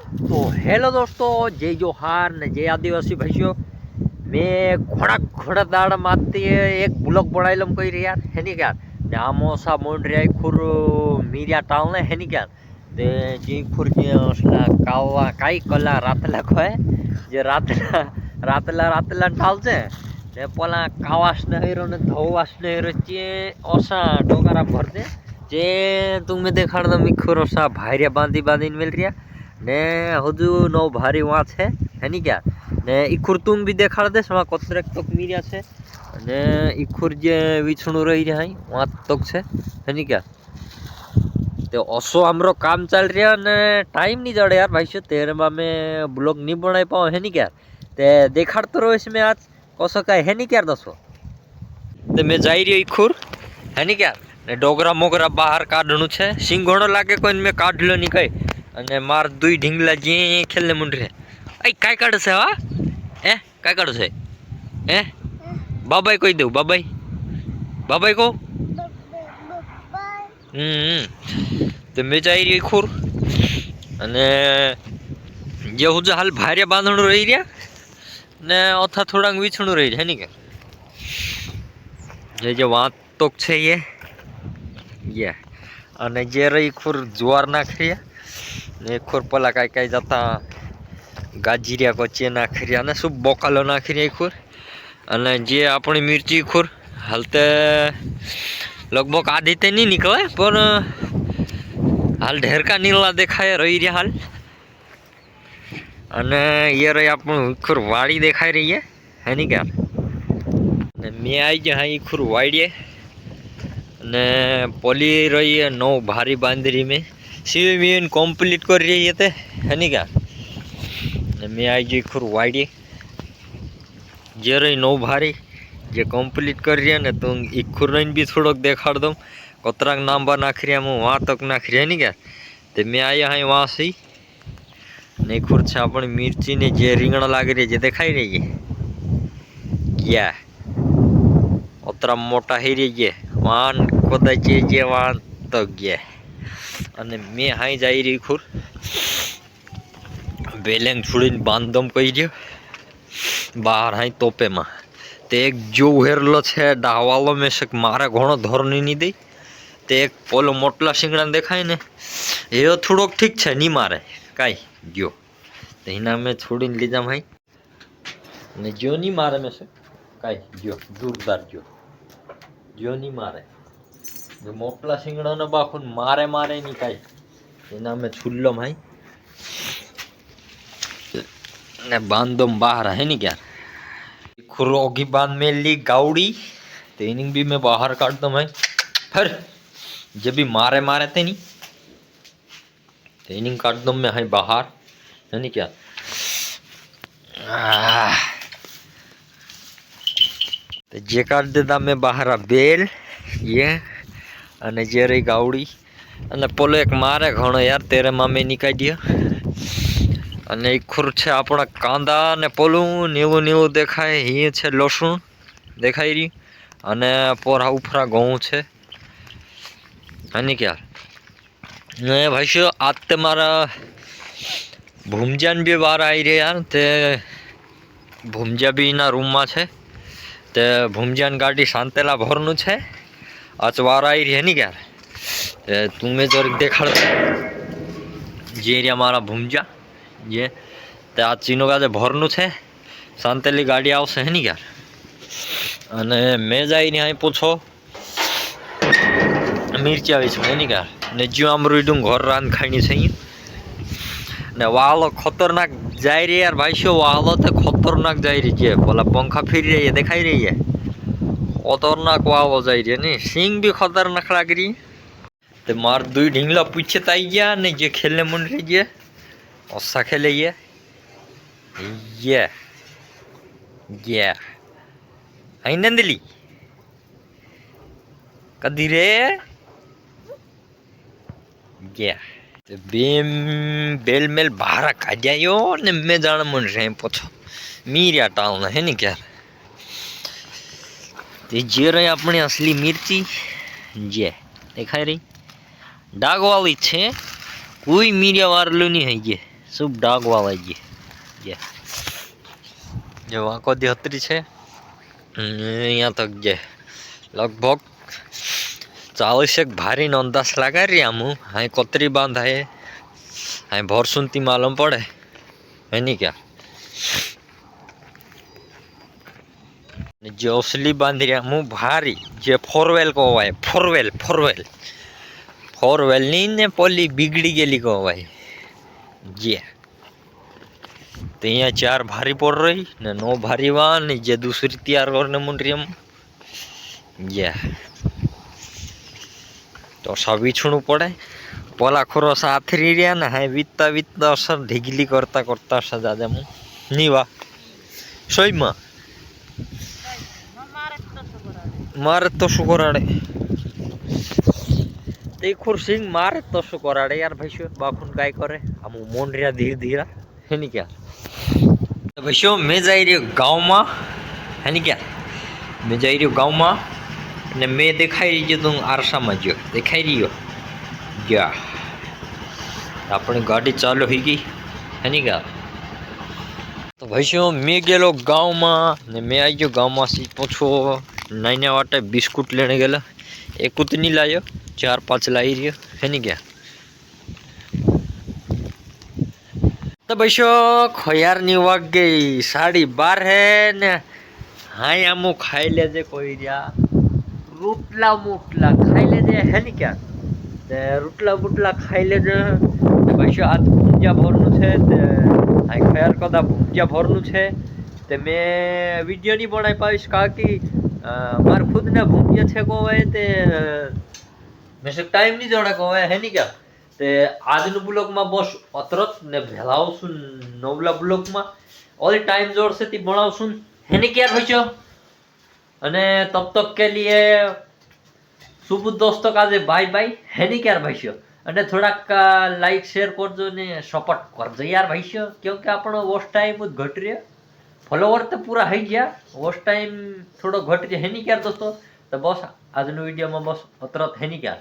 तो हेलो दोस्तों, जय जोहार ने जय आदिवासी भाइयों। मैं घोड़ा घोड़ा दाड़ मारती है एक ब्लॉग बनाइलम कई रे यार है नी क्या ने आमोसा मोंड रे खुर मीरिया टाल ने है नी क्या ते जी खुर जे असला कावा काई कला रातला खोय जे रातला रातला रातला टाल छे ने पोला कावास ने हेरो ने धोवास ने हेरो चे ओसा टोकारा भरते जे तुम्हें देखाड़ दम खुर ओसा भाइरिया बांधी बांधी मिल रिया ने हजू नो भारी वहाँ छे है नी क्या ने इखुर तुम भी देखाड़ दे वहाँ कोतरेक तक मीरिया छे ने इखुर जे विछणु रही रहा है वहाँ तक छे है नी क्या तो ओसो हमरो काम चल रहा ने टाइम नहीं जड़े यार भाई सो तेरे में मैं ब्लॉग नहीं बनाई पाऊँ है नी क्या ते देखाड़ तो रहो इसमें आज कसो का है नी क्या दसो ते मैं जाई रही इखुर है नी क्या ने डोगरा मोगरा बाहर काढणु छे सिंघोणो लागे कोई में काढ लो नहीं कई અને માર દુઈ ઢીંગલા જે ખેલને મુંડરે એ કાઈ કાઢશે હા હે કાઈ કાઢશે હે બાબાઈ કહી દઉં બાબાઈ બાબાઈ કહો તો મેં જઈ રહી ખુર અને જે હું હાલ ભારે બાંધણું રહી રહ્યા ને ઓથા થોડાક વીછણું રહી છે ને કે જે વાત તો છે એ અને જે રહી ખુર જુવાર નાખી ને ખોર પેલા કાંઈ કાંઈ જતા ગાજીરિયા કોચી નાખી રહ્યા અને શું બોકાલો નાખી રહ્યા ખોર અને જે આપણી મિર્ચી ખોર હાલ તે લગભગ આધી તે નહીં નીકળે પણ હાલ ઢેરકા નીલા દેખાય રહી રહ્યા હાલ અને એ રહી આપણું ખોર વાડી દેખાઈ રહી હે નહીં ક્યાં ને મેં આવી ગયા હા એ ખોર વાડીએ અને પોલી રહી નવ ભારી બાંધરી મેં सीवीन कम्प्लीट कर रही है है नी क्या मैं आई जी खुर वाड़ी जे रही नौ भारी जे कम्प्लीट कर रही है ने तो खुर भी थोड़ा देखाड़ दम कतराक नाम नाख रहा मैं वहाँ तक नाख रहा है नी क्या तो मैं आया हाँ वहाँ से नहीं खुर छे अपनी मिर्ची ने जे રીંગણા लाग रही है देखाई रही है क्या उतरा मोटा ही रही है वहाँ खोदा जे वहाँ तक गया અને મેં હાઈ જઈ રહી ખુર બેલેંગ છોડીને બાંધમ કહી રહ્યો બહાર હાઈ તોપેમાં તે એક જો ઉહેરલો છે ડાવાલો મેં શક મારે ઘણો ધોરણી નહીં દઈ તે એક પોલો મોટલા શીંગડા દેખાય ને એ થોડોક ઠીક છે નહીં મારે કાંઈ ગયો તો એના મેં છોડીને લીધા ભાઈ ને જો નહીં મારે મેં શક કાંઈ ગયો જોરદાર જો નહીં મારે मोटला सिंगड़ा ने बाखुन मारे मारे नहीं काई एना में छुल्लो भाई ने बांधम बाहर है नहीं क्या खुरोगी बांध में ली गाउडी तेनिंग भी मैं बाहर काट दम भाई फिर जब भी मारे मारे थे नहीं तेनिंग काट दम में है बाहर है नहीं क्या तो जे काट देता मैं बाहर बेल ये અને જે રહી ગાવડી અને પોલો એક મારે ઘણો યાર તેરે મામે નીકાળ્યો અને એક ખુર છે આપણા કાંદા ને પોલું નીવું નીવું દેખાય અહીં છે લસણ દેખાઈ રહ્યું અને પોરા ઉફરા ઘઉં છે અને ક્યાં ને ભાઈઓ આજ તે મારા ભૂમજાન બી બહાર આવી રહ્યા યાર તે ભૂમજા બી એના રૂમમાં છે તે ભૂમજાન ગાડી શાંતેલા ભરનું છે अचवार आई रही है नहीं क्या तुम्हें जो देखाड़ जे एरिया मारा भूमजा ये तो आज चीनो का जो भरनु है शांतेली गाड़ी आवशे है नहीं क्या अने मैं जाई नहीं पूछो मिर्ची आई है नहीं क्या ने जो आम रूडूँ घर रांध खाई है ने वालो खतरनाक जाए रही यार भाई शो वालो तो खतरनाक जाए रही है बोला पंखा फिर रही है दिखाई रही है खतरनाक वाव जाए रही है नहीं सिंग भी खतरनाक लग रही तो मार दुई ढींगला पीछे ताई गया नहीं जे खेलने मुंड रही है औसा खेले ये आई नंदली कदी रे बेम बेल मेल बाहर काजायो ने मैं जान मुंड रहे पूछो मीरिया टाल है नहीं क्या जे रही अपनी असली मिर्ची जे देखाई रही डाग वाली है कोई मीरिया वारलो नहीं है ये શુભ ડાગ વાવાઈ ગઈ જે જે વાંકો દી હતરી છે અહીંયા તક જે લગભગ 40 ભારી નો અંદાજ લગાડી આમ અહીં કોતરી બાંધાય અહીં ભોરસુનતી માલूम પડે એની ક્યાં જે અસલી બાંધી રહ્યા હું ભારી જે ફોરવેલ કહેવાય ફોરવેલ ની ને પોલી બીગડી ગયેલી કહેવાય જે तो यहाँ 4 भारी पड़ रही ने 9 भारी वान जे दूसरी तैयार करने मुंड्रियम ये तो सब छूणु पड़े पोला खोरो साथरी रिया ना है वीतता वीतता असर ढीगली करता करता सजा दे मु नीवा सोई मां मारे तो शू कराड़े ते खुरसिंग मारे तो शू कराड़े यार भाई बाखुन काय करे हम मोंड्रिया धीरे धीरे है नहीं क्या तो भाई मैं जा रही गाँव में है नहीं क्या मैं जा रही गाँव में ने मैं देखाई रही तुम आरसा में जो देखाई रही हो क्या अपनी गाड़ी चालू हो गई है नहीं क्या तो भाई मैं गेलो गाँव में ने मैं आई गयो गाँव में सी पूछो नाइने वाटे बिस्कुट लेने गेला एक नहीं लायो 4-5 लाई रही है नहीं क्या तो भाई खयार नी वाग गई 12:30 है ने हाँ आमू खाई लेजे कोई रिया रूटला मूटला खाई लेजे है नहीं क्या रूटला बूटला खाई लेजे भाई आज भूंजा भरनु छे हाँ खयार कदा भूंजा भरनु छे ते मैं वीडियो नहीं बनाई पाईश का कि मार खुद ने भूंजा छे को है ते मैं से टाइम नहीं जोड़ा को है नहीं क्या ते આજનું બ્લોગમાં બસ અતરત ને ભેલાવશું નવલા બ્લોગમાં ઓલ टाइम जोड़ से ती बनावશું है नहीं क्या भाई અને तब तक के लिए शुभ दोस्तों का जे बाय बाय है नहीं क्या भाई અને થોડાક લાઈક શેર કરજો ને સપોર્ટ કરજો यार भाई क्योंकि આપણો વોચ ટાઈમ જ ઘટ રહ્યો ફોલોવર તો પૂરા થઈ ગયા વોચ ટાઈમ થોડો ઘટ રહ્યો है नहीं क्या दोस्तों तो बस આજનો વિડિયોમાં બસ અતરત है नहीं क्या